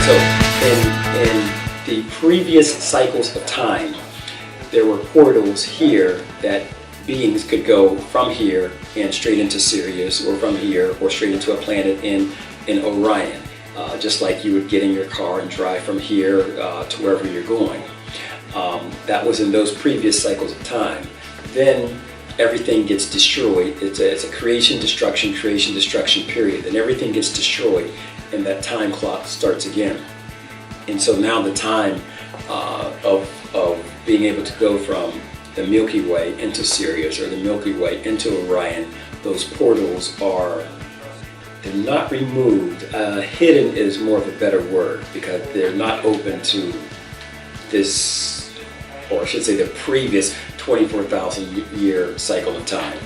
So in the previous cycles of time, there were portals here that beings could go from here and straight into Sirius, or from here or straight into a planet in Orion. Just like you would get in your car and drive from here to wherever you're going. That was in those previous cycles of time. Then everything gets destroyed. It's a creation, destruction period. And everything gets destroyed and that time clock starts again. And so now the time of being able to go from the Milky Way into Sirius, or the Milky Way into Orion, those portals they're not removed. Hidden is more of a better word, because they're not open to this, or I should say the previous 24,000 year cycle of time.